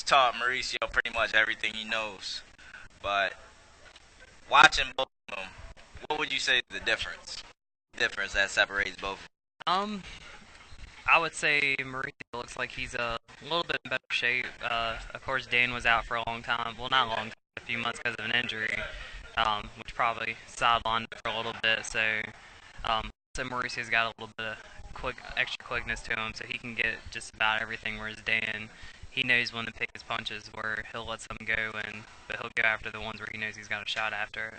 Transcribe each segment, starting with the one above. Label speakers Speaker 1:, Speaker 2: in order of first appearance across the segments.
Speaker 1: taught Mauricio pretty much everything he knows. But watching both of them, what would you say is the difference? Difference that separates both.
Speaker 2: Um, I would say Mauricio looks like he's a little bit in better shape. Of course, Dan was out for a long time. Well, not long, a few months because of an injury, which probably sidelined it for a little bit. So Mauricio's got a little bit of extra quickness to him, so he can get just about everything. Whereas Dan, he knows when to pick his punches, where he'll let some go, but he'll go after the ones where he knows he's got a shot after.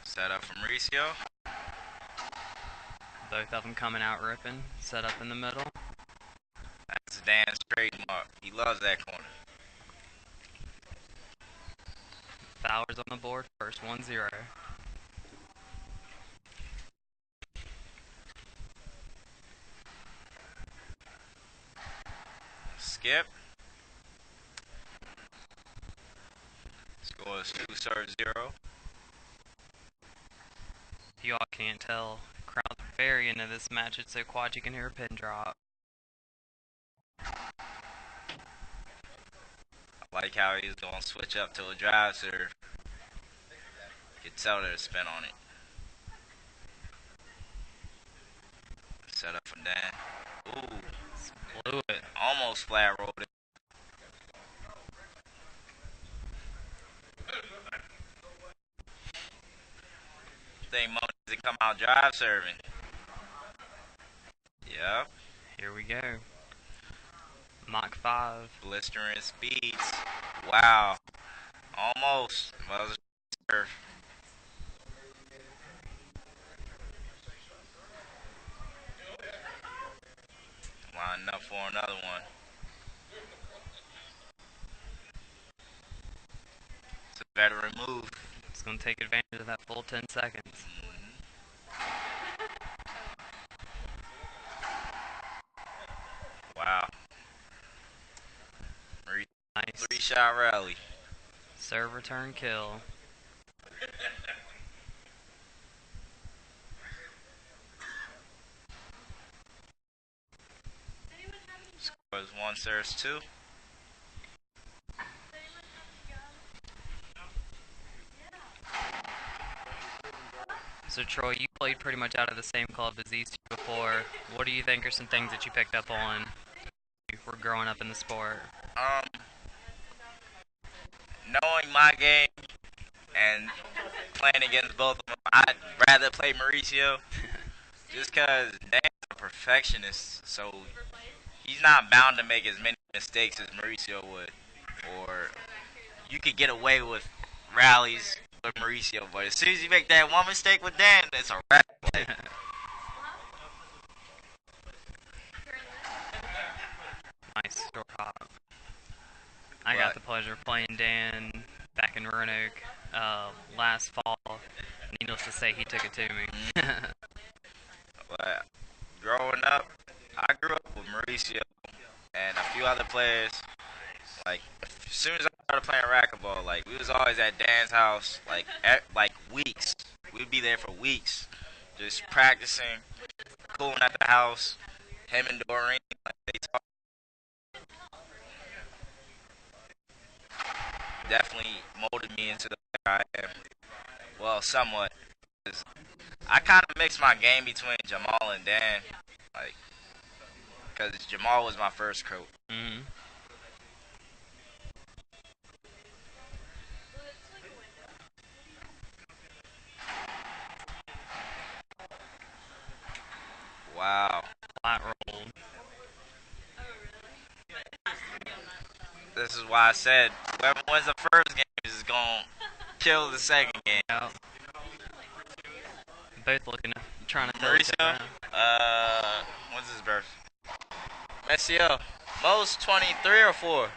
Speaker 1: Set up from Mauricio.
Speaker 2: Both of them coming out ripping, set up in the middle.
Speaker 1: That's Dan's trademark. He loves that corner.
Speaker 2: Fowler's on the board first, 1-0.
Speaker 1: Skip. Score is 2-0.
Speaker 2: You all can't tell. Crowd's very into this match. It's so quiet you can hear a pin drop.
Speaker 1: I like how he's going to switch up to a drive serve. You can tell there's a spin on it. Set up from Dan. Ooh.
Speaker 2: Blew it.
Speaker 1: Almost flat rolled it. Think Mo needs to come out drive serving. Yep.
Speaker 2: Here we go. Mach 5.
Speaker 1: Blistering speeds. Wow. Almost. Well, serve. Lining up for another one. It's a veteran move.
Speaker 2: It's going to take advantage of that full 10 seconds.
Speaker 1: Wow.
Speaker 2: Nice.
Speaker 1: 3-shot rally.
Speaker 2: Serve, return, kill.
Speaker 1: Scores 1, serves 2.
Speaker 2: So Troy, you played pretty much out of the same club as these two before. What do you think are some things that you picked up on for growing up in the sport?
Speaker 1: Knowing my game and playing against both of them, I'd rather play Mauricio just because Dan's a perfectionist, so he's not bound to make as many mistakes as Mauricio would. Or you could get away with rallies with Mauricio, but as soon as you make that one mistake with Dan, it's a wrap.
Speaker 2: Nice short hop. I got the pleasure of playing Dan back in Roanoke last fall. Needless to say, he took it to me.
Speaker 1: But growing up, I grew up with Mauricio and a few other players. Like, as soon as I started playing racquetball, like, we was always at Dan's house, like weeks. We'd be there for weeks, just practicing, cooling at the house. Him and Doreen, like, they talk. Definitely molded me into the player I am. Well, somewhat. 'Cause I kind of mixed my game between Jamal and Dan, like, because Jamal was my first coach.
Speaker 2: Mm-hmm.
Speaker 1: Wow.
Speaker 2: Flat rolled.
Speaker 1: This is why I said whoever wins the first game is going to kill the second game.
Speaker 2: Yep. Both looking, trying to tell each
Speaker 1: Mauricio,
Speaker 2: other.
Speaker 1: when's his birth? Mauricio, Mo's 23 or 4?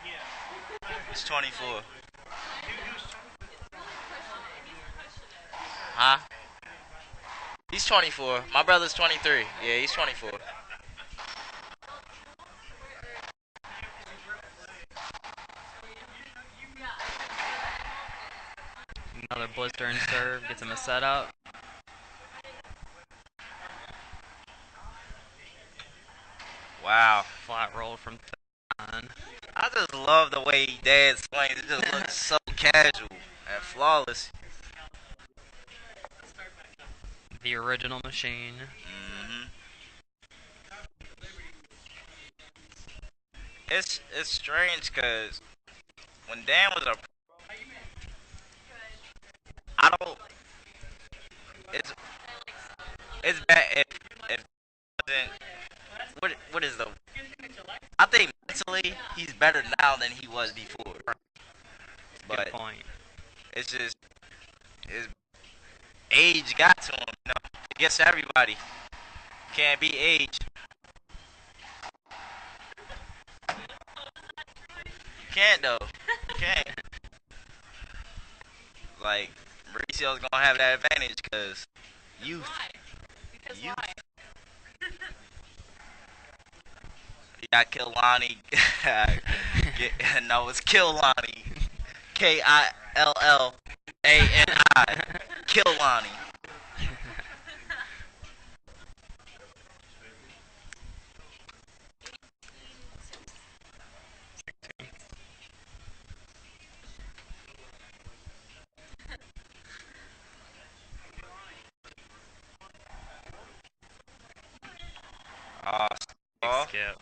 Speaker 1: He's 24. Huh? He's 24. My brother's 23. Yeah, he's 24.
Speaker 2: Another blistering serve, gets him a setup.
Speaker 1: Wow.
Speaker 2: Flat rolled from 39.
Speaker 1: I just love the way Dan swings. It just looks so casual and flawless.
Speaker 2: The original machine.
Speaker 1: hmm It's strange because when Dan was a, I don't. It's it's bad if it wasn't. What is the? I think mentally he's better now than he was before.
Speaker 2: Good
Speaker 1: But
Speaker 2: point.
Speaker 1: it's just his age got to him. You know, it gets to everybody. Can't be age. You can't though. You can't. Like Mauricio's gonna have that advantage because youth. Youth. You got Killani. No, it's Killani. Killani. Killani. Uh,
Speaker 2: Big
Speaker 1: score.
Speaker 2: skip.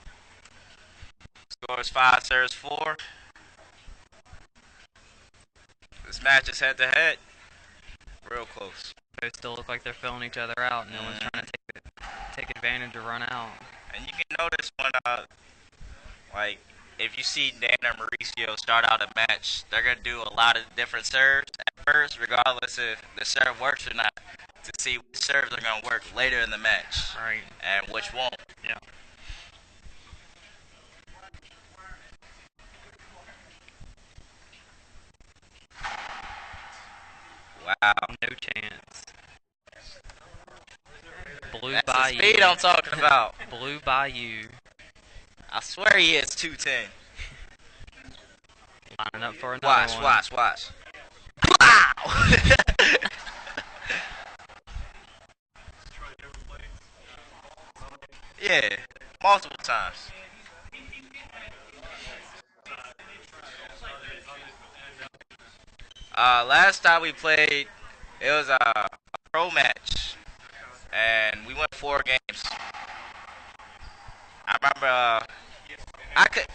Speaker 1: Scores 5, serves 4. This match is head to head. Real close.
Speaker 2: They still look like they're filling each other out. No one's trying to take advantage or run out.
Speaker 1: And you can notice when, like, if you see Dan or Mauricio start out a match, they're going to do a lot of different serves at first, regardless if the serve works or not, to see which serves are going to work later in the match
Speaker 2: Right.
Speaker 1: and which won't.
Speaker 2: Yeah.
Speaker 1: Wow.
Speaker 2: No chance. Blue
Speaker 1: That's the
Speaker 2: by
Speaker 1: speed
Speaker 2: you.
Speaker 1: I'm talking about.
Speaker 2: Blue by you.
Speaker 1: I swear he hits 210.
Speaker 2: Lining up for another
Speaker 1: Watch,
Speaker 2: one.
Speaker 1: watch, watch. Wow! Yeah, multiple times. Last time we played, it was a pro match, and we went 4 games. I remember I could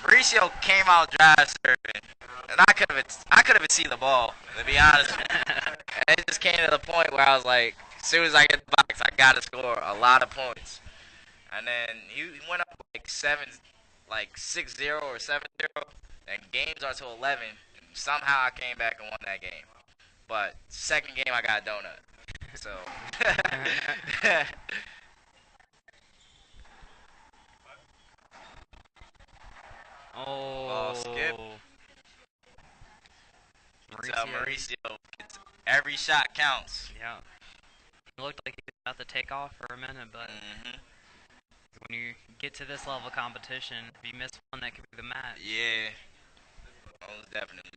Speaker 1: Mauricio came out dry serving, and I could have seen the ball. To be honest, and it just came to the point where I was like, as soon as I get the box, I gotta score a lot of points. And then he went up like 6-0 or 7-0, and games are to 11. And somehow I came back and won that game. But second game I got a donut. So ball skip.
Speaker 2: Oh.
Speaker 1: You tell
Speaker 2: Mauricio.
Speaker 1: Mauricio every shot counts.
Speaker 2: Yeah. It looked like he was about to take off for a minute, but
Speaker 1: hmm
Speaker 2: when you get to this level of competition, if you miss one, that could be the match.
Speaker 1: Yeah, most definitely.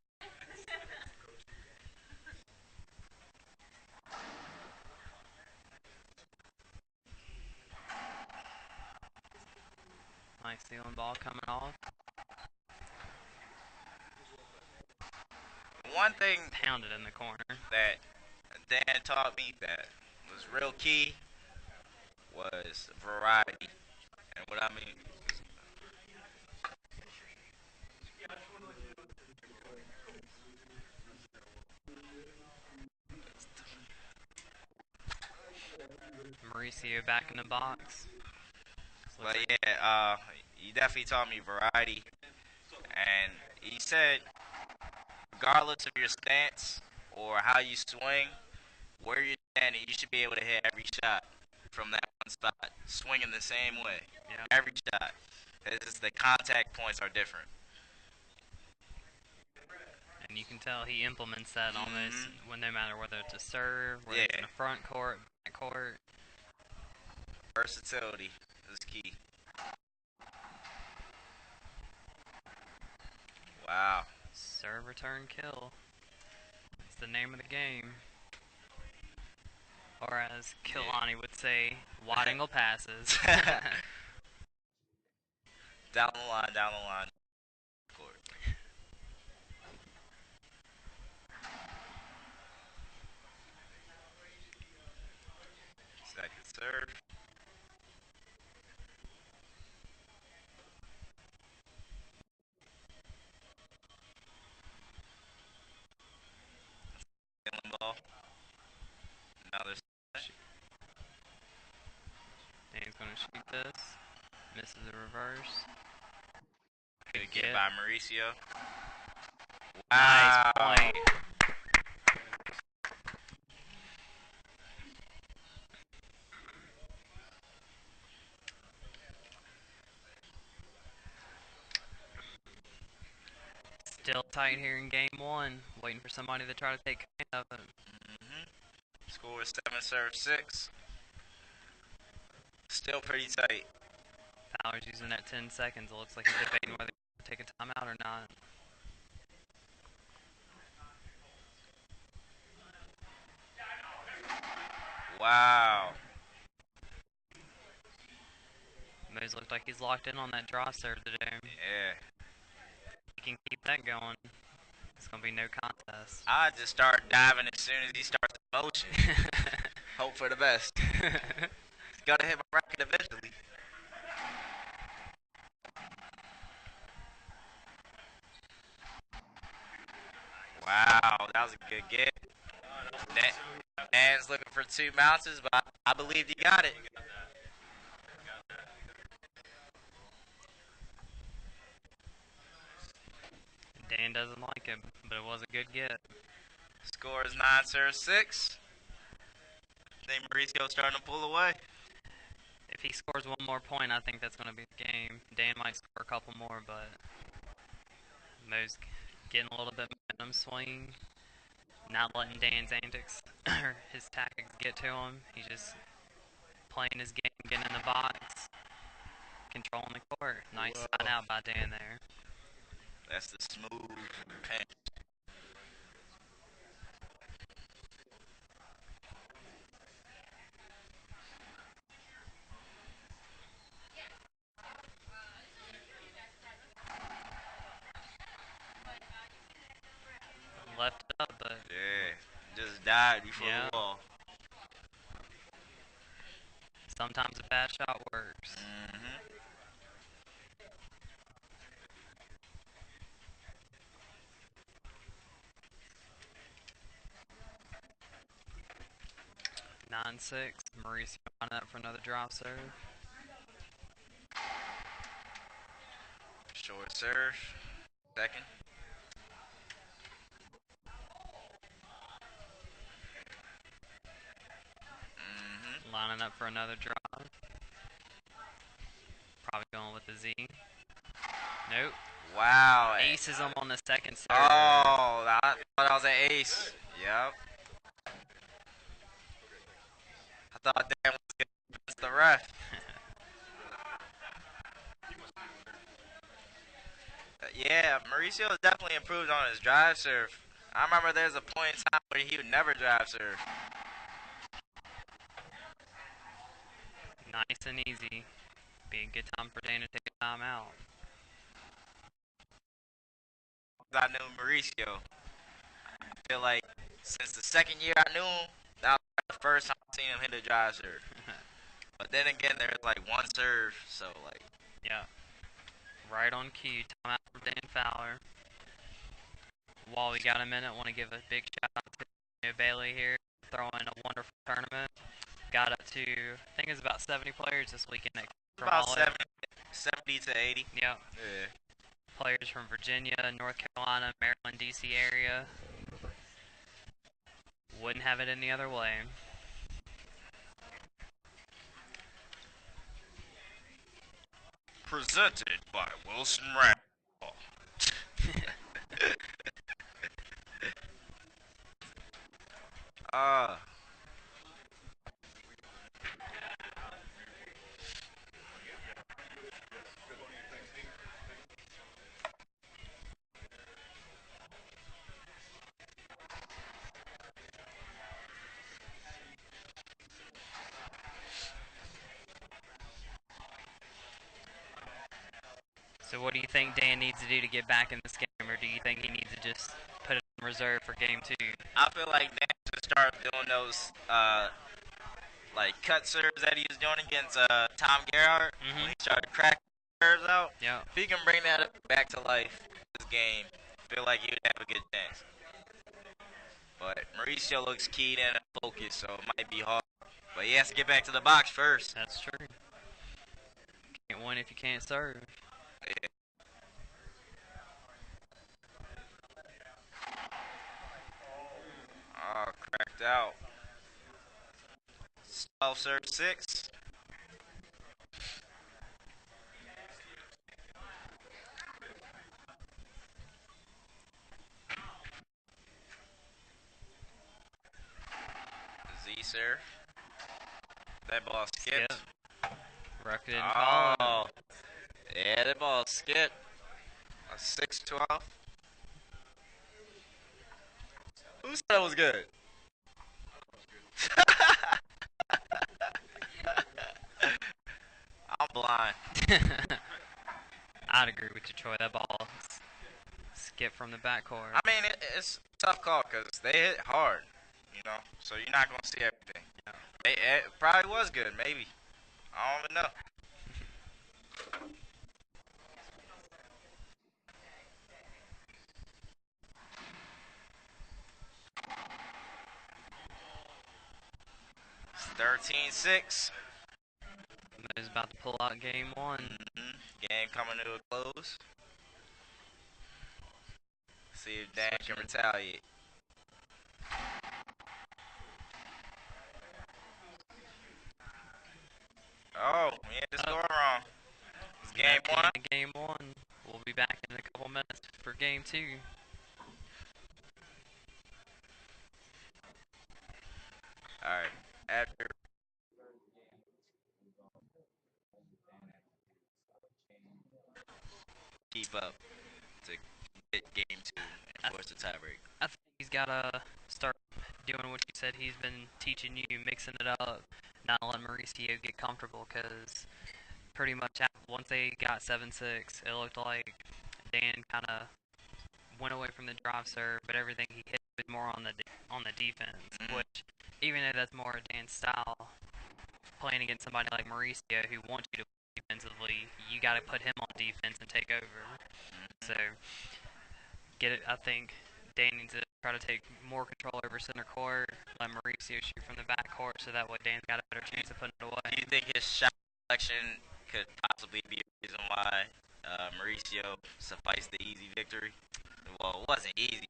Speaker 2: Nice stealing ball coming off.
Speaker 1: One thing
Speaker 2: Pounded in the corner.
Speaker 1: that Dan taught me that was real key was variety. And what I mean,
Speaker 2: Mauricio back in the box.
Speaker 1: but yeah, he definitely taught me variety. And he said, regardless of your stance or how you swing, where you're standing, you should be able to hit every shot from that one spot, swinging the same way.
Speaker 2: Yeah.
Speaker 1: Every shot. It's just the contact points are different.
Speaker 2: And you can tell he implements that almost when no matter whether it's a serve, whether it's in
Speaker 1: Yeah.
Speaker 2: the front court, back court.
Speaker 1: Versatility is key. Wow.
Speaker 2: Serve, return, kill. It's the name of the game. Or as Kilani would say, wide angle passes.
Speaker 1: Down the line, down the line. Court. Second serve. Stealing ball. Another set.
Speaker 2: Dan's going to shoot this. Misses the reverse.
Speaker 1: Good get by Mauricio.
Speaker 2: Nice
Speaker 1: Wow.
Speaker 2: point. Still tight here in game one. Waiting for somebody to try to take command of it.
Speaker 1: Score is 7 serve 6. Still pretty tight.
Speaker 2: Fowler's using that 10 seconds. It looks like he's debating whether to take a timeout or not.
Speaker 1: Wow.
Speaker 2: Moose looked like he's locked in on that draw serve today.
Speaker 1: Yeah.
Speaker 2: He can keep that going. It's going to be no contest.
Speaker 1: I just start diving as soon as he starts the motion. Hope for the best. He's got to hit my racket eventually. Wow, that was a good get. Dan's looking for 2 bounces, but I believe he got it.
Speaker 2: Dan doesn't like it, but it was a good get.
Speaker 1: Score is 9 serve 6. I think Mauricio's starting to pull away.
Speaker 2: If he scores one more point, I think that's going to be the game. Dan might score a couple more, but Mo's getting a little bit momentum swing. Not letting Dan's antics or his tactics get to him. He's just playing his game, getting in the box, controlling the court. Nice side out by Dan there.
Speaker 1: That's the smooth pinch.
Speaker 2: Left it up, but
Speaker 1: yeah, just died before the wall.
Speaker 2: Sometimes a bad shot works. 9-6. Mauricio on that for another drop serve.
Speaker 1: Short serve. Second.
Speaker 2: Lining up for another drop. Probably going with the Z. Nope.
Speaker 1: Wow.
Speaker 2: Aces him on the second serve.
Speaker 1: Oh, I thought that was an ace. Yep. I thought Dan was going to against the ref. Yeah, Mauricio has definitely improved on his drive serve. I remember there's a point in time where he would never drive serve.
Speaker 2: Nice and easy. Be a good time for Dan to take a timeout.
Speaker 1: I knew Mauricio. I feel like since the second year I knew him, that was the first time I seen him hit a drive serve. But then again, there's like one serve, so like.
Speaker 2: Yeah. Right on cue. Timeout from Dan Fowler. While we got a minute, want to give a big shout out to Bailey here, throwing a wonderful tournament. Got up to, I think it was about 70 players this weekend.
Speaker 1: About 70 to 80.
Speaker 2: Yep.
Speaker 1: Yeah.
Speaker 2: Players from Virginia, North Carolina, Maryland, D.C. area. Wouldn't have it any other way.
Speaker 1: Presented by Wilson Randall.
Speaker 2: So what do you think Dan needs to do to get back in this game, or do you think he needs to just put it in reserve for game 2?
Speaker 1: I feel like Dan should start doing those like cut serves that he was doing against Tom Gerhardt when he started cracking serves out.
Speaker 2: Yeah.
Speaker 1: If he can bring that back to life this game, I feel like he would have a good chance. But Mauricio looks keyed in and focused, so it might be hard. But he has to get back to the box first.
Speaker 2: That's true. Can't win if you can't serve.
Speaker 1: Yeah. Oh, cracked out. 12 serve 6. Z serve. That ball skipped.
Speaker 2: Rucker didn't call it.
Speaker 1: Oh, yeah, that ball skipped. A 6-12. Who said that was good? I'm blind.
Speaker 2: I'd agree with you, Troy. That ball skipped from the backcourt.
Speaker 1: I mean, it's a tough call because they hit hard, you know, so you're not going to see everything.
Speaker 2: Yeah.
Speaker 1: It probably was good, maybe. I don't even know. It's 13-6.
Speaker 2: Mo's about to pull out game 1.
Speaker 1: Game coming to a close. See if Dan can retaliate. Oh, we had the score wrong. It's game 1.
Speaker 2: Game 1. We'll be back in a couple minutes for game 2.
Speaker 1: Alright, after keep up to get game 2 and force the tiebreak.
Speaker 2: I think he's got to start doing what you said he's been teaching you, mixing it up, not letting Mauricio get comfortable, because pretty much once they got 7-6, it looked like Dan kind of went away from the drive serve, but everything he hit was more on the defense, which, even though that's more Dan's style, playing against somebody like Mauricio who wants you to play defensively, you got to put him on defense and take over. So, I think Dan needs to try to take more control over center court, let Mauricio shoot from the back court, so that way Dan's got a better chance of putting it away.
Speaker 1: Do you think his shot selection could possibly be a reason why Mauricio sufficed the easy victory? Well, it wasn't easy.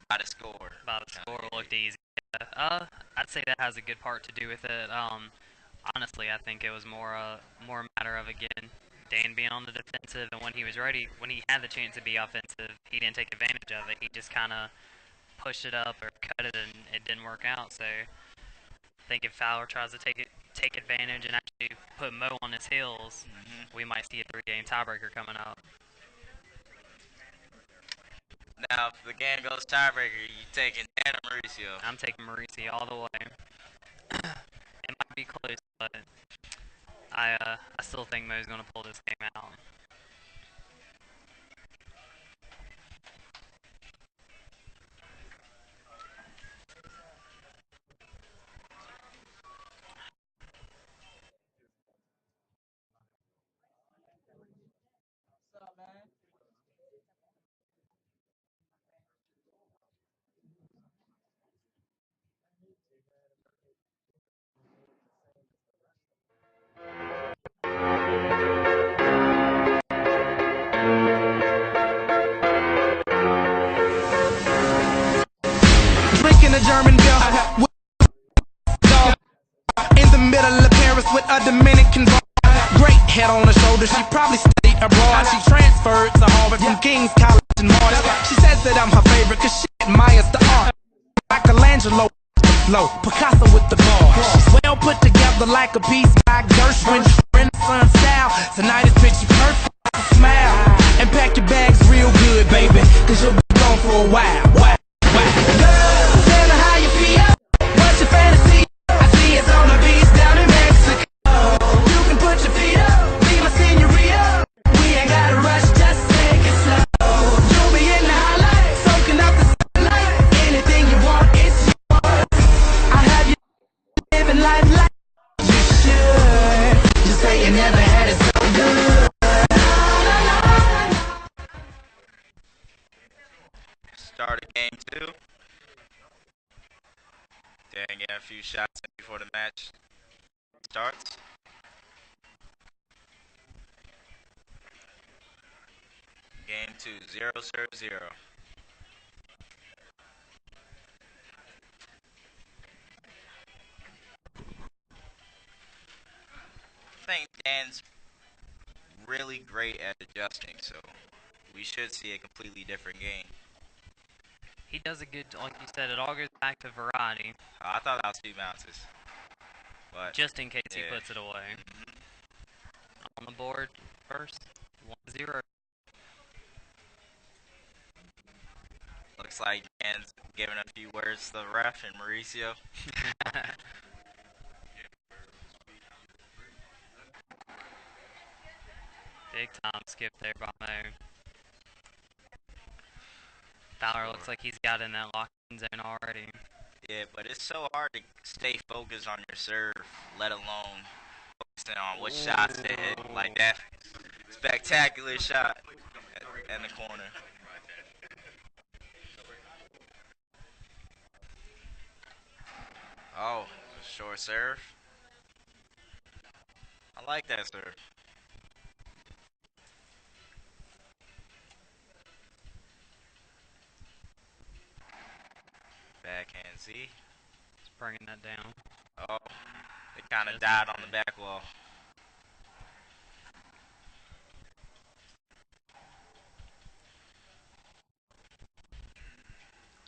Speaker 1: By the score.
Speaker 2: By the score looked easy. I'd say that has a good part to do with it. Honestly, I think it was more a matter of, again, Dan being on the defensive, and when he was ready, when he had the chance to be offensive, he didn't take advantage of it. He just kind of pushed it up or cut it, and it didn't work out. So I think if Fowler tries to take advantage and actually put Mo on his heels, we might see a 3-game tiebreaker coming up.
Speaker 1: Now, if the game goes tiebreaker, you taking Dan or Mauricio?
Speaker 2: I'm taking Mauricio all the way. It might be close, but I still think Mo's going to pull this game out.
Speaker 3: Drinking a German beer in the middle of Paris with a Dominican bar. Great head on her shoulder, she probably studied abroad. She transferred to Harvard from King's College in March. She says that I'm her favorite cause she admires the art. Michelangelo the flow, Picasso with the bars. She's well put together like a piece by Gershwin. Renaissance style, tonight is picture perfect. Smile and pack your bags real good, baby, cause you'll be gone for a while. Girl, tell me how you feel. What's your fantasy? I see it's on the beach down in Mexico. You can put your feet up, be my senorita. We ain't gotta rush.
Speaker 1: Dan getting a few shots in before the match starts. Game 2, 0-0. I think Dan's really great at adjusting, so we should see a completely different game.
Speaker 2: He does a good, like you said, it all goes back to variety.
Speaker 1: I thought that was 2 bounces. But
Speaker 2: just in case he
Speaker 1: yeah.
Speaker 2: puts it away. On the board first, 1-0.
Speaker 1: Looks like Dan's giving a few words to the ref and Mauricio.
Speaker 2: Big time skip there by Mo. Fowler looks like he's got in that lock-in zone already.
Speaker 1: Yeah, but it's so hard to stay focused on your serve, let alone focusing on what shots to hit. Like that spectacular shot in the corner. Oh, short serve. I like that serve. Backhand Z.
Speaker 2: Just bringing that down.
Speaker 1: Oh, it kind of died on the back wall.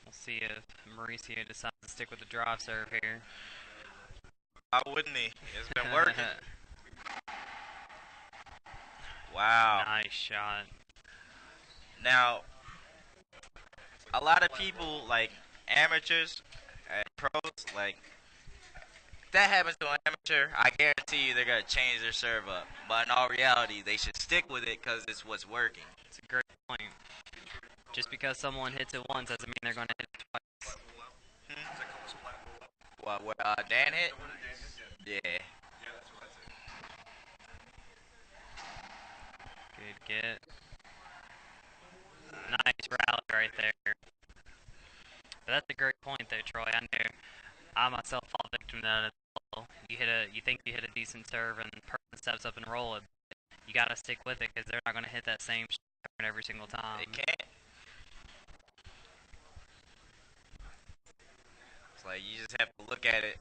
Speaker 2: We'll see if Mauricio decides to stick with the drive serve here.
Speaker 1: Why wouldn't he? It's been working. Wow.
Speaker 2: Nice shot.
Speaker 1: Now, a lot of people, like amateurs and pros, like, if that happens to an amateur, I guarantee you they're going to change their serve up. But in all reality, they should stick with it because it's what's working.
Speaker 2: It's a great point. Just because someone hits it once doesn't mean they're going to hit it twice.
Speaker 1: What Dan hit? Yeah.
Speaker 2: Good get. Nice rally right there. But that's a great point though, Troy. I know I myself fall victim to that as well. You think you hit a decent serve and the person steps up and roll it. You got to stick with it because they're not going to hit that same turn every single time.
Speaker 1: They can't. It's like you just have to look at it.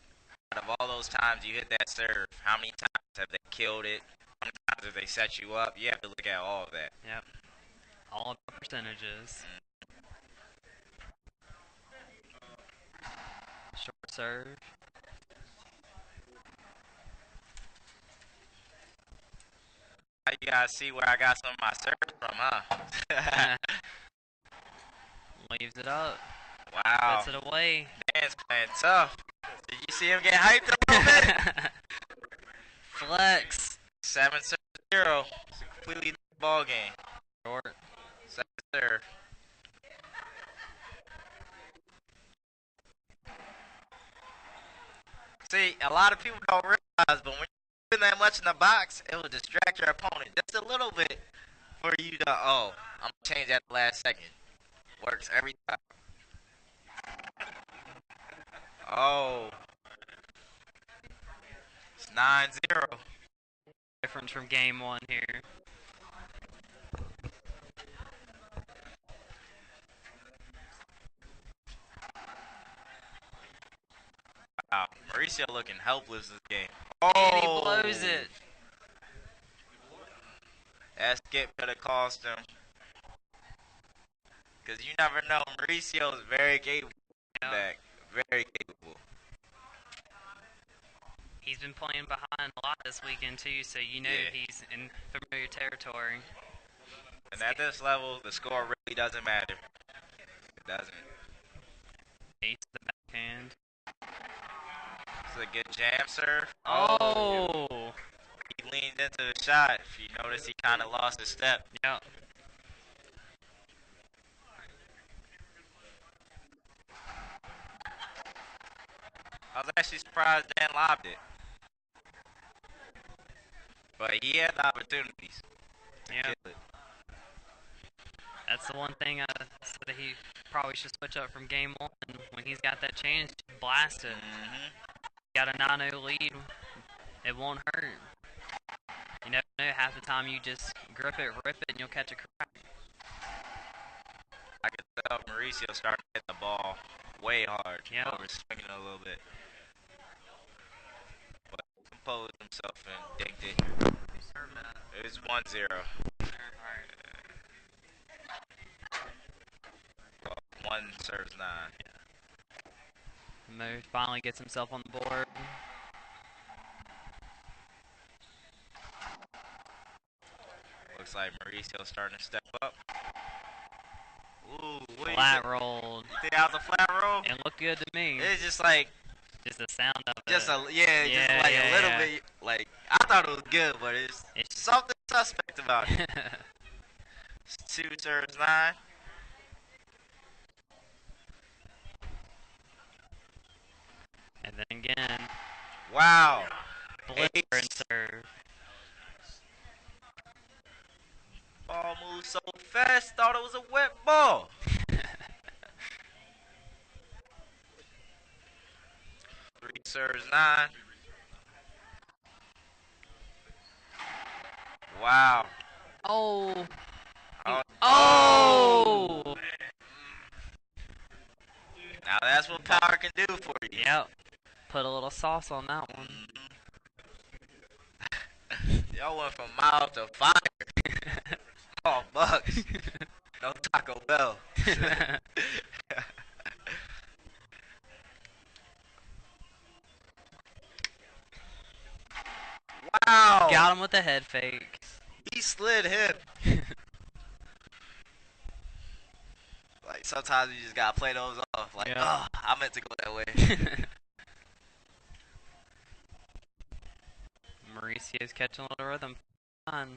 Speaker 1: Out of all those times you hit that serve, how many times have they killed it? How many times have they set you up? You have to look at all of that.
Speaker 2: Yep. All about percentages. Short serve.
Speaker 1: Now you guys see where I got some of my serves from, huh?
Speaker 2: Leaves it up.
Speaker 1: Wow.
Speaker 2: Puts it away.
Speaker 1: Dan's playing tough. Did you see him get hyped a little bit?
Speaker 2: Flex.
Speaker 1: 7-0. It's a completely different ball game.
Speaker 2: Short.
Speaker 1: 7-0. See, a lot of people don't realize, but when you're that much in the box, it will distract your opponent just a little bit for you to, oh, I'm going to change at the last second. Works every time. Oh. It's 9-0.
Speaker 2: Difference from game one here.
Speaker 1: Wow. Mauricio looking helpless this game.
Speaker 2: Oh. And he blows it.
Speaker 1: That skip could have cost him. Because you never know. Mauricio is very capable.
Speaker 2: Yep.
Speaker 1: Back. Very capable.
Speaker 2: He's been playing behind a lot this weekend too, so you know he's in familiar territory.
Speaker 1: And at this level, the score really doesn't matter. It doesn't.
Speaker 2: Ace the backhand.
Speaker 1: It's a good jam serve.
Speaker 2: Oh!
Speaker 1: He leaned into the shot. If you notice, he kind of lost his step.
Speaker 2: Yep.
Speaker 1: I was actually surprised Dan lobbed it. But he had the opportunities.
Speaker 2: Yeah. That's the one thing I said that he probably should switch up from game one when he's got that chance, just blast it. Got a 9-0 lead. It won't hurt. You never know. Half the time you just grip it, rip it, and you'll catch a crack.
Speaker 1: I could tell Mauricio started to hit the ball way hard.
Speaker 2: Yeah.
Speaker 1: Over swinging a little bit. But composed himself and dinked it. It was 1-0. Well, 1 serves 9.
Speaker 2: Mo finally gets himself on the board.
Speaker 1: Looks like Mauricio's starting to step up. Ooh, what
Speaker 2: Flat rolled.
Speaker 1: You think that was a flat roll?
Speaker 2: It looked good to me.
Speaker 1: It's just like
Speaker 2: Just the sound of
Speaker 1: just
Speaker 2: it.
Speaker 1: a a little bit like I thought it was good, but it's something suspect about it. It's 2 serves 9.
Speaker 2: And then again,
Speaker 1: Wow.
Speaker 2: blitzer and serve.
Speaker 1: Ball moved so fast, thought it was a wet ball. 3 serves 9. Wow.
Speaker 2: Oh.
Speaker 1: Oh.
Speaker 2: Oh.
Speaker 1: Now that's what power can do for you.
Speaker 2: Yep. Put a little sauce on that one.
Speaker 1: Y'all went from mild to fire. Oh, Bucks. No Taco Bell. Wow.
Speaker 2: Got him with the head fake.
Speaker 1: He slid him. Like sometimes you just gotta play those off. Like, oh, I meant to go that way.
Speaker 2: Mauricio's catching a little rhythm. Fun.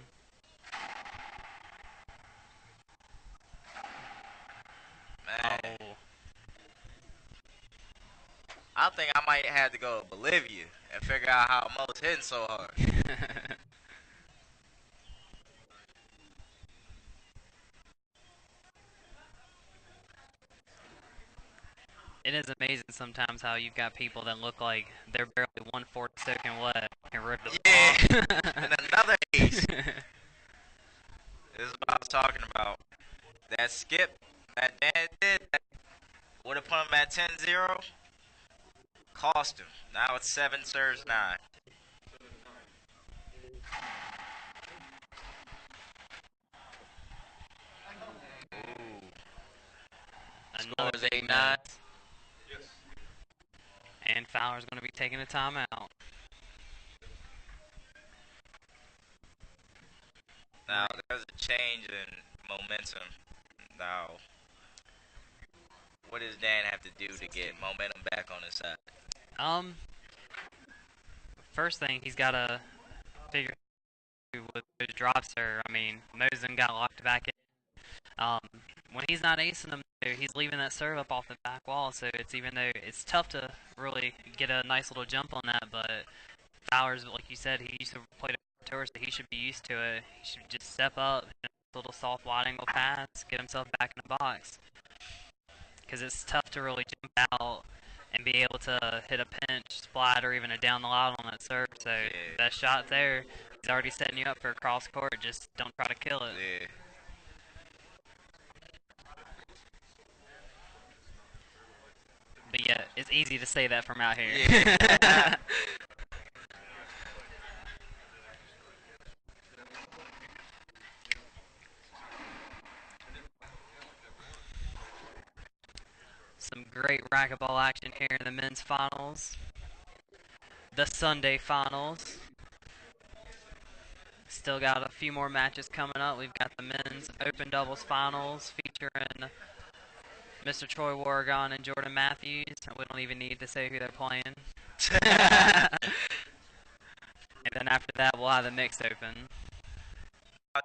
Speaker 1: Man. Oh. I think I might have to go to Bolivia and figure out how Mo's hitting so hard.
Speaker 2: It is amazing sometimes how you've got people that look like they're barely 1/4 soaking wet and rip the ball.
Speaker 1: And another ace. This is what I was talking about. That skip that Dan did that would have put him at 10-0. Cost him. Now it's 7 serves 9. Ooh. Score is 8-9.
Speaker 2: And Fowler's going to be taking a timeout.
Speaker 1: Now there's a change in momentum. Now, what does Dan have to do to get momentum back on his side?
Speaker 2: First thing he's got to figure with the drop serve. I mean, Mosen got locked back in. When he's not acing them, he's leaving that serve up off the back wall. So it's even though it's tough to really get a nice little jump on that, but Fowler's, like you said, he used to play the tour, so he should be used to it. He should just step up, a little soft wide angle pass, get himself back in the box. Because it's tough to really jump out and be able to hit a pinch, splat, or even a down the line on that serve. So that shot there, he's already setting you up for a cross court. Just don't try to kill it.
Speaker 1: Yeah.
Speaker 2: But yeah, it's easy to say that from out here.
Speaker 1: Yeah.
Speaker 2: Some great racquetball action here in the men's finals. The Sunday finals. Still got a few more matches coming up. We've got the men's open doubles finals featuring Mr. Troy Warrigon and Jordan Matthews. We don't even need to say who they're playing. And then after that, we'll have the mixed open.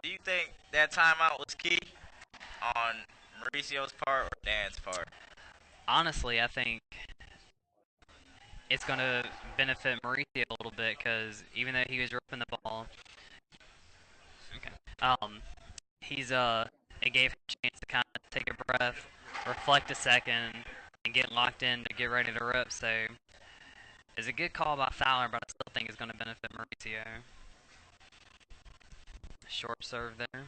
Speaker 1: Do you think that timeout was key on Mauricio's part or Dan's part?
Speaker 2: Honestly, I think it's going to benefit Mauricio a little bit because even though he was ripping the ball, it gave him a chance to kind of take a breath, reflect a second, and get locked in to get ready to rip. So it's a good call by Fowler, but I still think it's going to benefit Mauricio. Short serve there.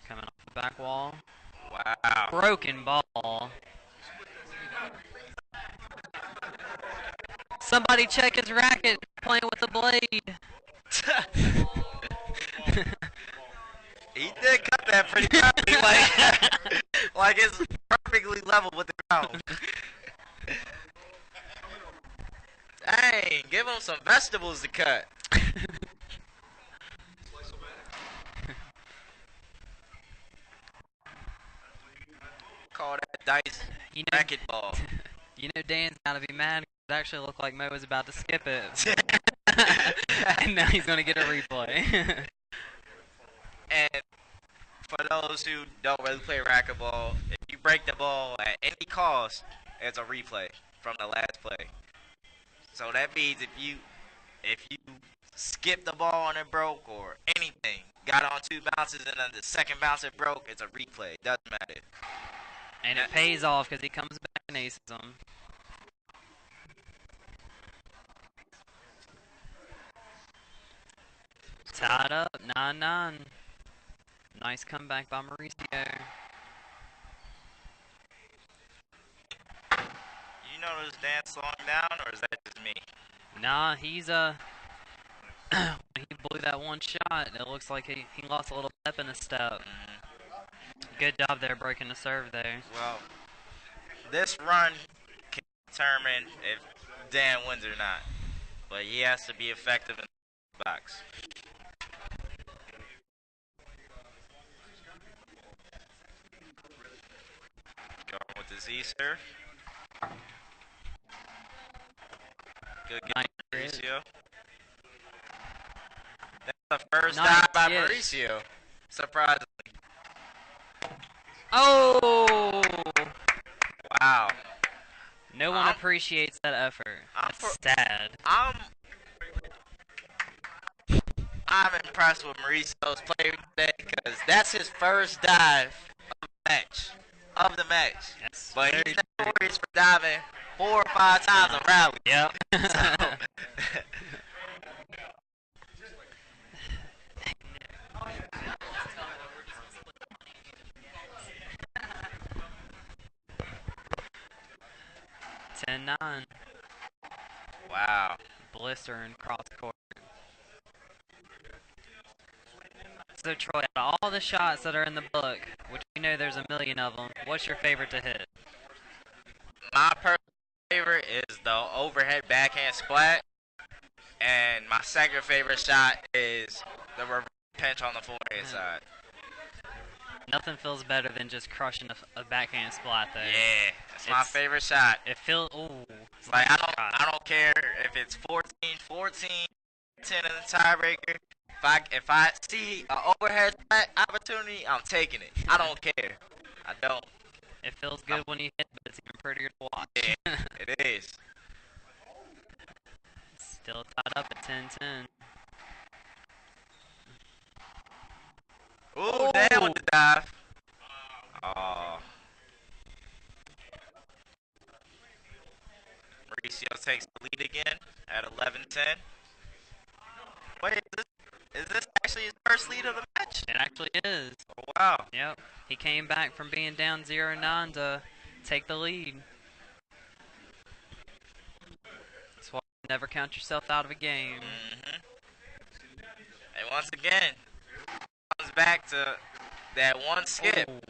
Speaker 2: Coming off the back wall.
Speaker 1: Wow.
Speaker 2: Broken ball. Somebody check his racket. Playing with the blade.
Speaker 1: He did cut that pretty quickly, like, like it's perfectly level with the ground. Dang, give him some vegetables to cut. Call that dice
Speaker 2: You know,
Speaker 1: racquetball.
Speaker 2: you know Dan's gotta be mad. It actually looked like Mo was about to skip it. And now he's gonna get a replay.
Speaker 1: And for those who don't really play racquetball, if you break the ball at any cost, it's a replay from the last play. So that means if you skip the ball and it broke or anything, got on 2 bounces and then the second bounce it broke, it's a replay. Doesn't matter.
Speaker 2: And it pays off because he comes back and aces him. Tied up, 9-9. Nice comeback by Mauricio.
Speaker 1: You notice Dan slowing down, or is that just me?
Speaker 2: Nah, he's when he blew that one shot, it looks like he lost a little step in his step. Good job there breaking the serve there.
Speaker 1: Well, this run can determine if Dan wins or not. But he has to be effective in the box. Going with the Z serve. Good game
Speaker 2: Nice.
Speaker 1: by Mauricio. That's the first
Speaker 2: Nice
Speaker 1: dive by
Speaker 2: hit.
Speaker 1: Mauricio. Surprisingly.
Speaker 2: Oh!
Speaker 1: Wow.
Speaker 2: No one appreciates that effort. That's sad.
Speaker 1: I'm impressed with Mauricio's play today because that's his first dive of the match.
Speaker 2: That's
Speaker 1: But
Speaker 2: very
Speaker 1: he's notorious for diving 4 or 5 times a rally.
Speaker 2: Yep.
Speaker 1: So,
Speaker 2: 10-9.
Speaker 1: wow.
Speaker 2: Blistering cross court. So Troy, out of all the shots that are in the book, which we know there's a million of them, what's your favorite to hit?
Speaker 1: My personal favorite is the overhead backhand splat. And my second favorite shot is the reverse pinch on the forehand side.
Speaker 2: Nothing feels better than just crushing a backhand splat there.
Speaker 1: Yeah, it's my favorite shot.
Speaker 2: It feels, ooh.
Speaker 1: Like, I don't care if it's 14-14, 10 in the tiebreaker. If I see an overhead splat opportunity, I'm taking it. I don't care. I don't.
Speaker 2: It feels good when you hit, but it's even prettier to watch.
Speaker 1: Yeah, it is.
Speaker 2: Still tied up at 10-10.
Speaker 1: Ooh, Dan with the dive. Oh. Mauricio takes the lead again at 11-10. Wait, is this actually his first lead of the match?
Speaker 2: It actually is.
Speaker 1: Oh, wow.
Speaker 2: Yep. He came back from being down 0-9 to take the lead. That's why you never count yourself out of a game.
Speaker 1: Mm-hmm. And once again, comes back to that one skip.
Speaker 2: Ooh.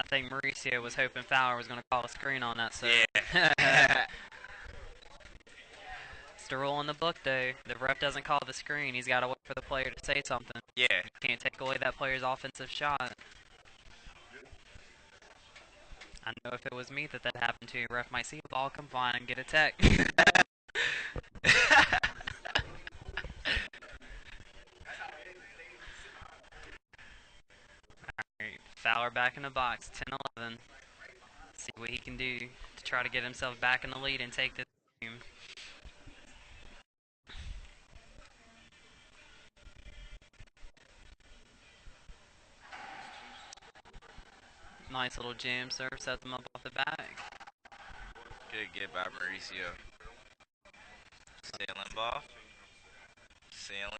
Speaker 2: I think Mauricio was hoping Fowler was going to call a screen on that serve.
Speaker 1: Yeah.
Speaker 2: It's the rule in the book, though. The ref doesn't call the screen. He's got to wait for the player to say something.
Speaker 1: Yeah.
Speaker 2: You can't take away that player's offensive shot. I know if it was me that happened to, ref might see a ball come flying and get a tech. Alright, Fowler back in the box, 10-11. See what he can do to try to get himself back in the lead and take this game. Nice little jam serve, sets them up off the back.
Speaker 1: Good get by Mauricio. Sailing ball. Sailing.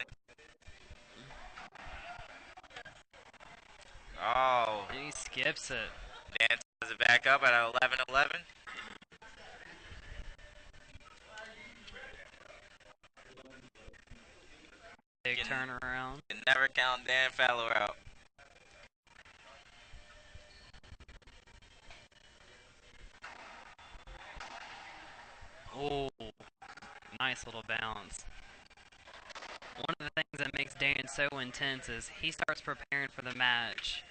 Speaker 1: Oh.
Speaker 2: And he skips it.
Speaker 1: Dan ties it back up at 11-11.
Speaker 2: Big turnaround.
Speaker 1: You never count Dan Fowler out.
Speaker 2: Oh, nice little bounce. One of the things that makes Dan so intense is he starts preparing for the match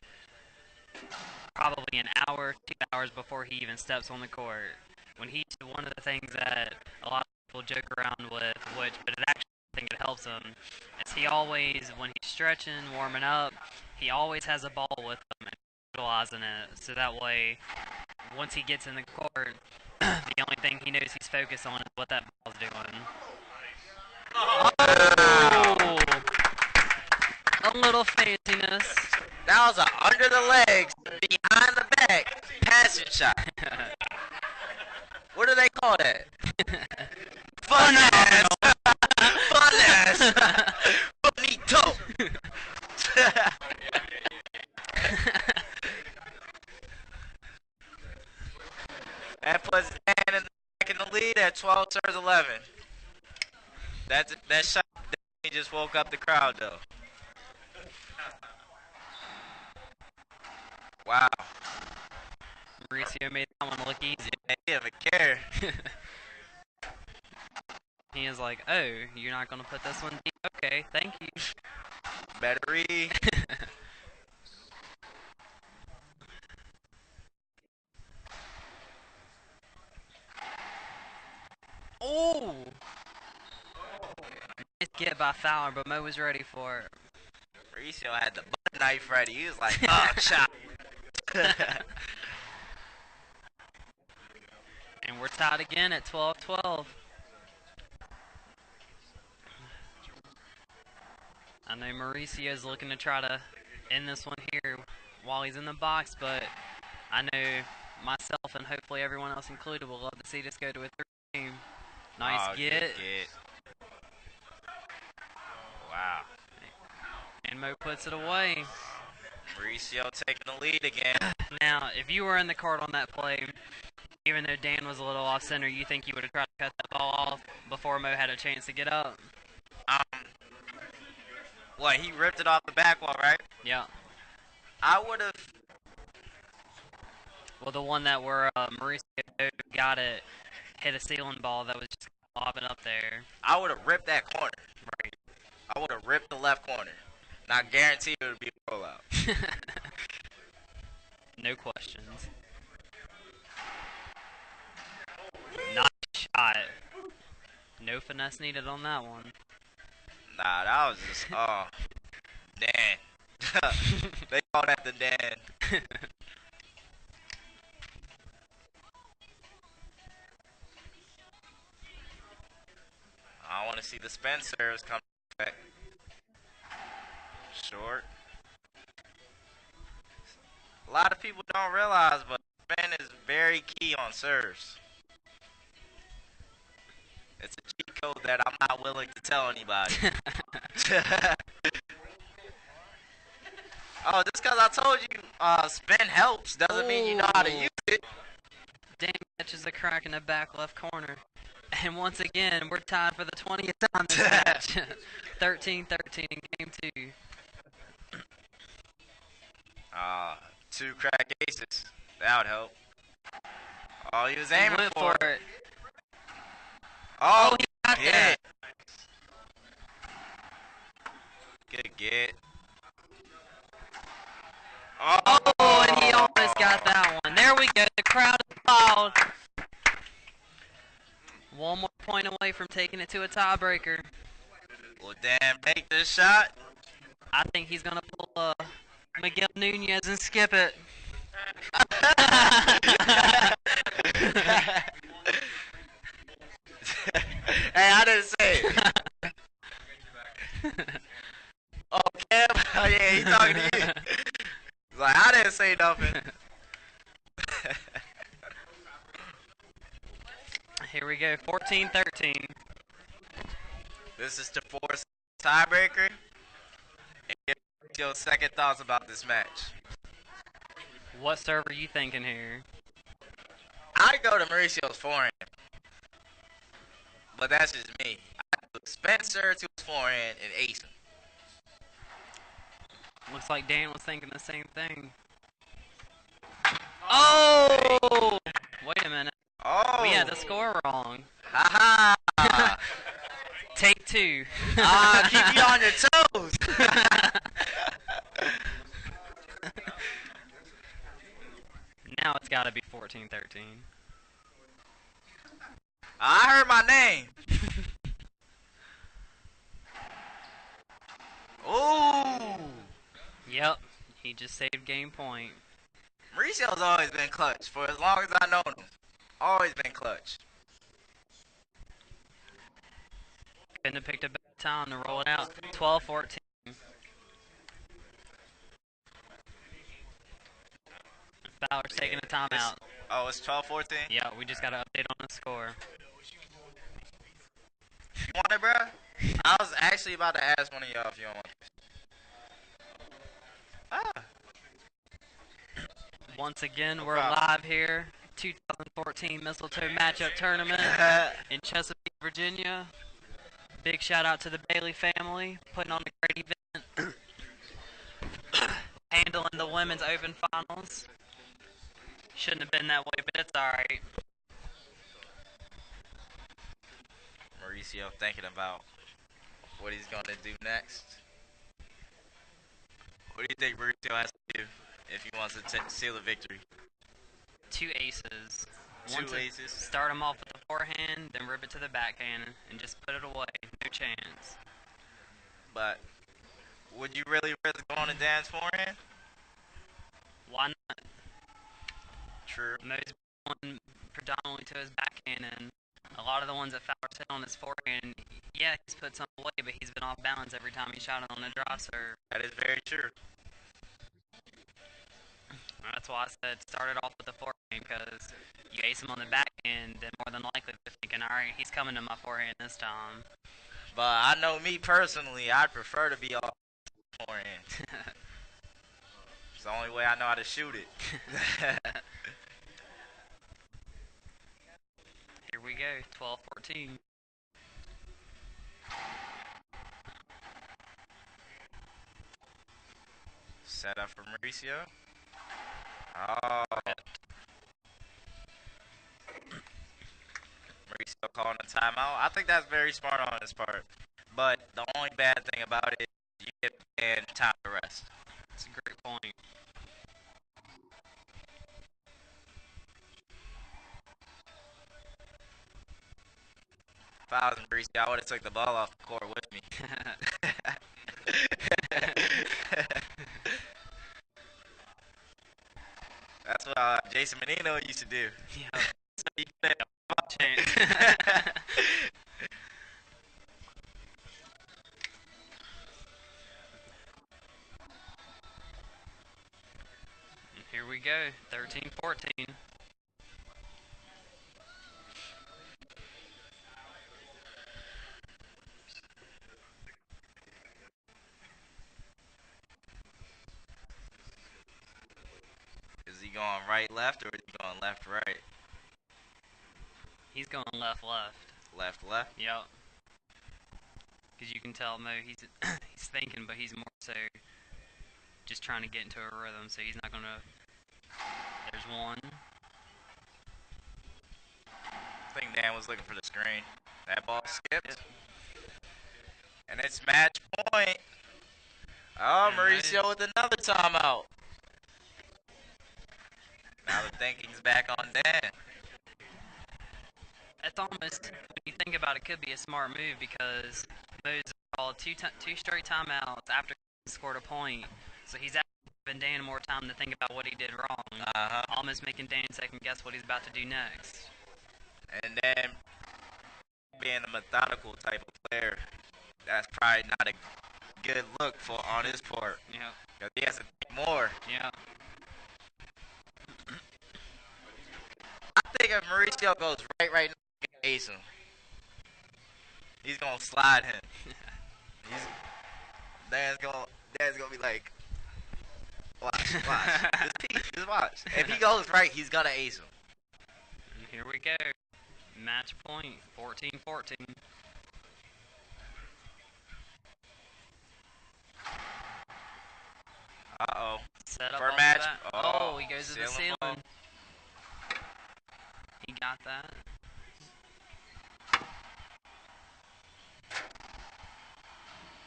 Speaker 2: probably an hour, 2 hours before he even steps on the court. One of the things that a lot of people joke around with, but it actually I think it helps him, is he always, when he's stretching, warming up, he always has a ball with him and visualizing it. So that way, once he gets in the court, the only thing he knows he's focused on is what that ball's doing. Oh! A little fanciness.
Speaker 1: That was a under the legs, behind the back, passing shot. What do they call that? Fun ass! Fun ass! Bonito! That puts Dan back in the lead at 12 serves 11. That shot definitely just woke up the crowd though. Wow.
Speaker 2: Mauricio made that one look easy.
Speaker 1: He didn't even care.
Speaker 2: He is like, oh, you're not going to put this one deep? Okay, thank you.
Speaker 1: Better read.
Speaker 2: Oh! Nice get by Fowler, but Mo was ready for it.
Speaker 1: Mauricio had the butter knife ready. He was like, oh, chop.
Speaker 2: And we're tied again at 12-12. I know Mauricio's looking to try to end this one here while he's in the box, but I know myself and hopefully everyone else included will love to see this go to a third game. Nice get.
Speaker 1: Good get. Wow.
Speaker 2: And Mo puts it away.
Speaker 1: Mauricio taking the lead again.
Speaker 2: Now, if you were in the court on that play, even though Dan was a little off center, you think you would have tried to cut that ball off before Mo had a chance to get up?
Speaker 1: What, he ripped it off the back wall, right?
Speaker 2: Yeah.
Speaker 1: I would have.
Speaker 2: Well, the one that where Mauricio got it, hit a ceiling ball that was just lobbing up there.
Speaker 1: I would have ripped that corner.
Speaker 2: Right.
Speaker 1: I would have ripped the left corner. And I guarantee it would be a rollout.
Speaker 2: No questions. Nice shot. No finesse needed on that one.
Speaker 1: Nah, that was just, oh, Dan. They call that the Dan. I want to see the Spencers come back. Short. A lot of people don't realize, but spin is very key on serves. It's a cheat code that I'm not willing to tell anybody. Oh, just because I told you spin helps doesn't mean you know how to use it.
Speaker 2: Dan catches a crack in the back left corner. And once again, we're tied for the 20th time this match. 13-13 in game 2.
Speaker 1: 2 crack aces. That would help. Oh, he was aiming
Speaker 2: went
Speaker 1: for
Speaker 2: it.
Speaker 1: Oh,
Speaker 2: he got
Speaker 1: yeah.
Speaker 2: that.
Speaker 1: Good get.
Speaker 2: Oh, and he almost got that one. There we go. The crowd is loud. One more point away from taking it to a tiebreaker.
Speaker 1: Will Dan make this shot?
Speaker 2: I think he's going to pull Miguel Nunez and skip it.
Speaker 1: Hey, I didn't say it. Oh, Cam? Oh, yeah, he's talking to you. He's like, I didn't say nothing.
Speaker 2: Here we go. 14-13.
Speaker 1: This is to force tiebreaker. And get your second thoughts about this match.
Speaker 2: What serve are you thinking here?
Speaker 1: I go to Mauricio's forehand, but that's just me. I do Spencer to his forehand and ace him.
Speaker 2: Looks like Dan was thinking the same thing. Oh! Wait a minute.
Speaker 1: Oh!
Speaker 2: We had the score wrong.
Speaker 1: Ha ha!
Speaker 2: Take two.
Speaker 1: Keep you on your toes.
Speaker 2: Now it's got to be 14-13.
Speaker 1: I heard my name. Ooh!
Speaker 2: Yep, he just saved game point.
Speaker 1: Mauricio's always been clutch for as long as I know him. Always been clutch.
Speaker 2: Couldn't have picked a better time to roll it out. 12-14. Fowler's taking a timeout.
Speaker 1: Oh, it's 12-14?
Speaker 2: Yeah, we just got to update on the score.
Speaker 1: You want it, bro? I was actually about to ask one of y'all if you don't want this.
Speaker 2: Once again, we're live here. 2014 Mistletoe Matchup Tournament in Chesapeake, Virginia. Big shout out to the Bailey family putting on a great event. Handling the women's open finals. Shouldn't have been that way, but it's alright.
Speaker 1: Mauricio thinking about what he's going to do next. What do you think Mauricio has to do if he wants to seal a victory?
Speaker 2: 2 aces.
Speaker 1: Two aces.
Speaker 2: Start him off with the forehand, then rip it to the backhand, and just put it away. No chance.
Speaker 1: But would you really risk going to Dan's forehand?
Speaker 2: Why not?
Speaker 1: True.
Speaker 2: Mo's going predominantly to his backhand, and a lot of the ones that Fowler's hit on his forehand, yeah, he's put some away, but he's been off balance every time he shot it on the drive serve.
Speaker 1: That is very true.
Speaker 2: That's why I said start it off with the forehand, because you ace him on the backhand, then more than likely they're thinking, all right, he's coming to my forehand this time.
Speaker 1: But I know me personally, I'd prefer to be off forehand. It's the only way I know how to shoot it.
Speaker 2: Here we go, 12-14.
Speaker 1: Set up for Mauricio. Oh. Mauricio calling a timeout. I think that's very smart on his part. But the only bad thing about it is you get and time to rest.
Speaker 2: That's a great point.
Speaker 1: If I was Mauricio, I would have took the ball off the court with me. That's what Jason Menino used to do.
Speaker 2: Yeah.
Speaker 1: So you can
Speaker 2: Here we go, 13-14.
Speaker 1: Is he going right, left, or is he going left, right?
Speaker 2: He's going left.
Speaker 1: Left, left?
Speaker 2: Yep. Because you can tell Mo, he's he's thinking, but he's more so just trying to get into a rhythm, so he's not going to... There's one.
Speaker 1: I think Dan was looking for the screen. That ball skipped. And it's match point. Oh, Mauricio with another timeout. Now the thinking's back on Dan.
Speaker 2: That's almost, when you think about it, could be a smart move because Mo's called two straight timeouts after he scored a point. So he's giving Dan more time to think about what he did wrong. Almost making Dan second guess what he's about to do next.
Speaker 1: And then, being a methodical type of player, that's probably not a good look for on his part.
Speaker 2: Yeah.
Speaker 1: Because he has to think more.
Speaker 2: Yeah.
Speaker 1: I think if Mauricio goes right now, ace him. He's gonna slide him. He's Dan's gonna be like, watch. Just watch. If he goes right, he's gonna ace him.
Speaker 2: Here we go. Match point, 14-14.
Speaker 1: Uh-oh.
Speaker 2: Set up
Speaker 1: For a
Speaker 2: off
Speaker 1: match.
Speaker 2: that.
Speaker 1: Oh,
Speaker 2: He goes to the
Speaker 1: ceiling ball.
Speaker 2: ceiling. He got that.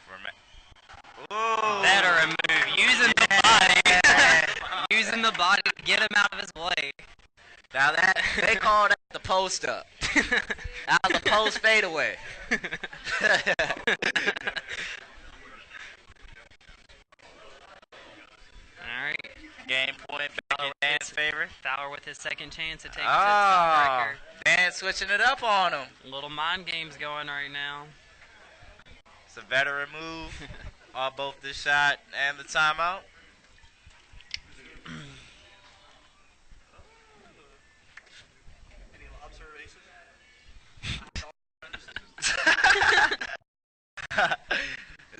Speaker 1: For a match. Ooh.
Speaker 2: Better move. Using the body. Using the body to get him out of his way.
Speaker 1: Now that they call that the post up. That was the post fadeaway.
Speaker 2: Alright.
Speaker 1: Game point back in Dan's favor.
Speaker 2: Fowler with his second chance to take
Speaker 1: Oh,
Speaker 2: tiebreaker.
Speaker 1: Dan switching it up on him.
Speaker 2: Little mind games going right now.
Speaker 1: It's a veteran move on both the shot and the timeout.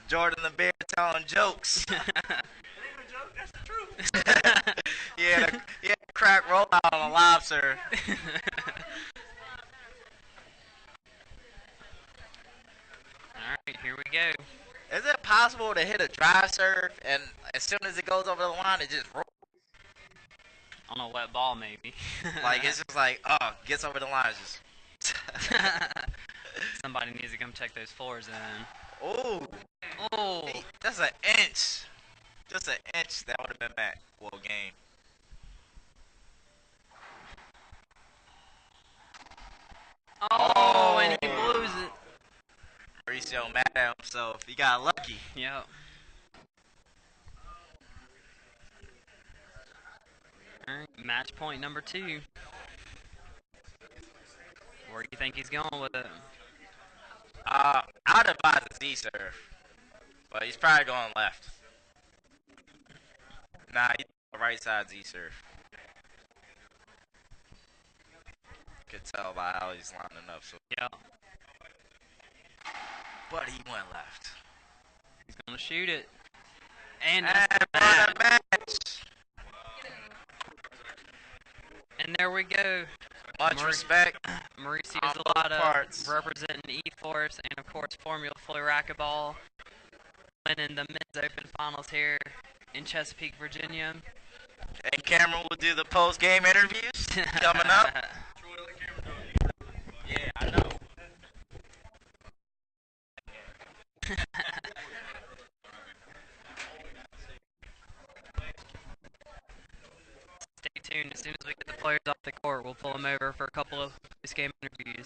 Speaker 1: Jordan the Bear telling jokes.
Speaker 3: That's the truth.
Speaker 1: He had a crack rollout on a lobster.
Speaker 2: Alright, here we go.
Speaker 1: Is it possible to hit a drive serve and as soon as it goes over the line, it just rolls?
Speaker 2: On a wet ball, maybe.
Speaker 1: Like, it's just like, gets over the line. It's just.
Speaker 2: Somebody needs to come check those floors in.
Speaker 1: Ooh.
Speaker 2: Oh,
Speaker 1: That's an inch. Just an inch. That would have been back. Well, game.
Speaker 2: oh, and he blows it.
Speaker 1: Mauricio mad at himself. He got lucky.
Speaker 2: Yep. Alright, match point number 2. Where do you think he's going with it?
Speaker 1: I'd advise a Z serve. But he's probably going left. Nah, he's on the right side Z serve. Could tell by how he's lining up. So.
Speaker 2: Yeah.
Speaker 1: But he went left.
Speaker 2: He's going to shoot it. And
Speaker 1: And
Speaker 2: that's the
Speaker 1: for
Speaker 2: match.
Speaker 1: the match.
Speaker 2: And there we go.
Speaker 1: Much respect.
Speaker 2: Mauricio
Speaker 1: on both
Speaker 2: Zelada
Speaker 1: parts.
Speaker 2: representing E-Force and, of course, Formula Flow Racquetball. Winning the Men's Open Finals here in Chesapeake, Virginia.
Speaker 1: And Cameron will do the post-game interviews coming up. Yeah, I know.
Speaker 2: Stay tuned. As soon as we get the players off the court, we'll pull them over for a couple of post-game interviews.